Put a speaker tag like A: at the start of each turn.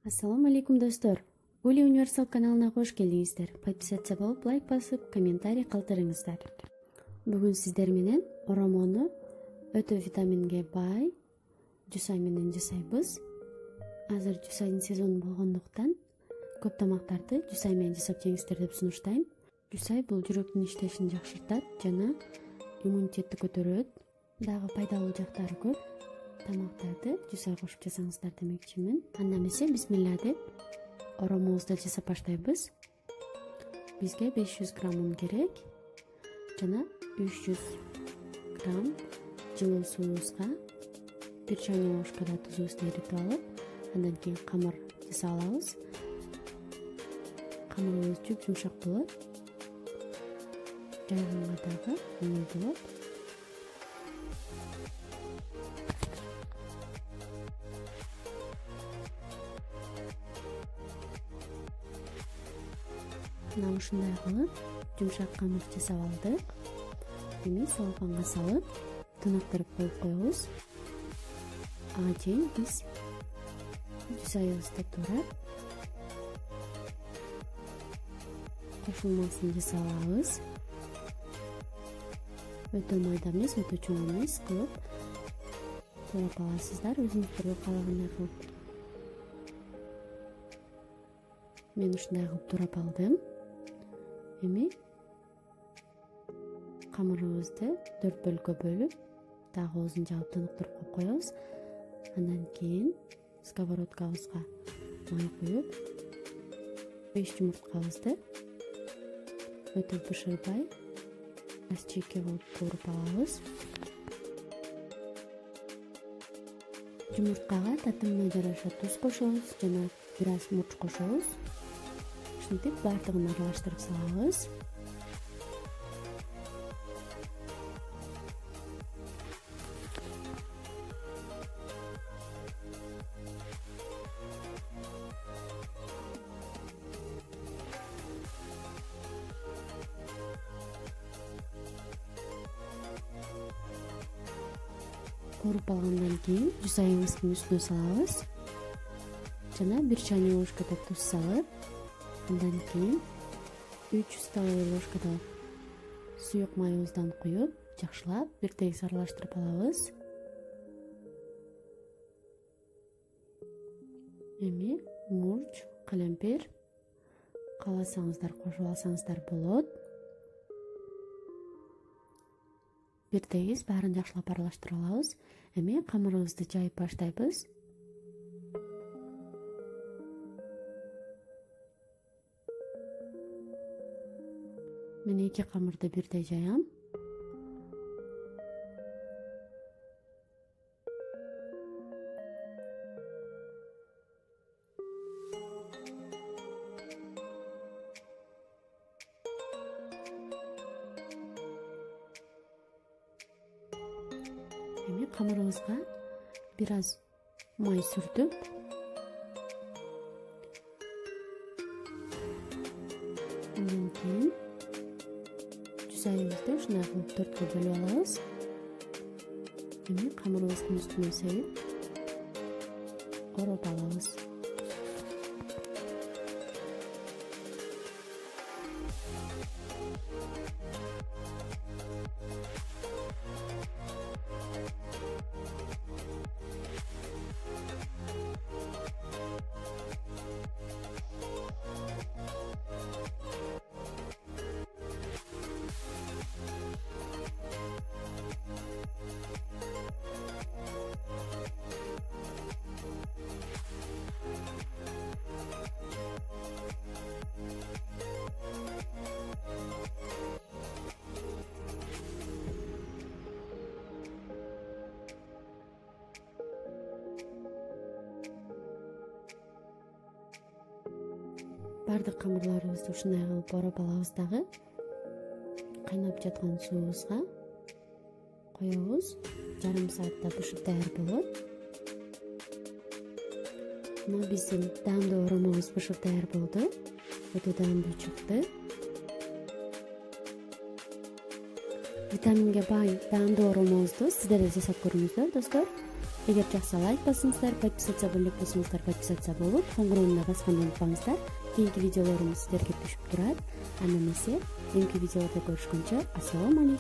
A: Ассаламу алейкум достор. Ули универсал каналына кош келдиңиздер. Подписаться болуп, лайк басып, комментарий калтырыңыздар. Бүгүн сиздер менен оромону өтө витаминге бай жусай менен жасайбыз. Азыр жусайдын сезону болгондуктан көп тамактарды жусай менен жасап жеңиздер деп сунуштайм. Жусай бул жүрөктүн иштешин жакшыртат жана иммунитетти көтөрөт. Дагы пайдалуу жактары көп. Тамактарды жусай кошуп жасаңыздар демекчимин. Анда эмесе бисмилла деп оромобузду жасап баштайбыз. Бизге 500 грамм un керек жана 300 грамм жылуу суубузга 1 чайный ложкада тузубузду эритип алып, андан кийин камыр жасап алабыз. Камырыбыз жумшак болот. Жайганга дагы оңой болот. Мына ушундай кылып жумшак камыр жасап алдык. Эми салфанга салып тыныктырып коюп коебуз. Ага чейин биз жусайыбызды туурап кошулмасын жасап алабыз. Өтө майда эмес, өтө чоң эмес кылып туурап аласыздар, өзүңүздөргө каалагандай кылып. Мен ушундай кылып туурап алдым. Эми камырыбызды 4 бөлүккө бөлүп, дагы оозун жаап тыныктырып коюп коебуз. Андан кийин сковородкабызга май куюп, 5 жумурткабызды өтө бышырбай чийке кылып кууруп алабыз. Жумурткага татымына жараша туз кошобуз жана бир аз мурч кошобуз. Ушинтип баардыгын аралаштырып салабыз. Кууруп алгандан кийин жусайыбыздын үстүнө салабыз. Жана 1 чайный ложкада туз салып, андан кийин 300 столовый ложкада суюк майыбыздан куюп, жакшылап бир тегиз аралаштырып алабыз. Эми мурч, калемпир кааласаңыздар кошуп алсаңыздар болот. Бир тегиз баарын жакшылап аралаштырып алабыз. Эми камырыбызды жайып баштайбыз. Мен 2 камырды бирдей жаям. Эми камырыбызга бир аз май сүртүп, андан кийин жусайыбызды ушундай кылып 4кө бөлүп алабыз. Эми камырыбыздын үстүнө сейип ороп алабыз. Бардык камырларыбызды ушундай кылып ороп алабыз дагы. Кайнап жаткан суубузга коебуз. Жарым саатта бышып даяр болот. Мына биздин даамдуу оромобуз бышып даяр болду. Өтө даамдуу чыкты. Витаминге бай даамдуу оромобузду сиздер да жасап көрүңүздөр, достор. Эгер жакса лайк басыңыздар, подписация боло элек болсоңуздар подписация болуп, коңгуроонуна басканды унутпаңыздар. Кийинки видеолорум сиздерге түшүп турат. Анда эмесе, кийинки видеолордо көрүшкөнчө, ассалому алейкум.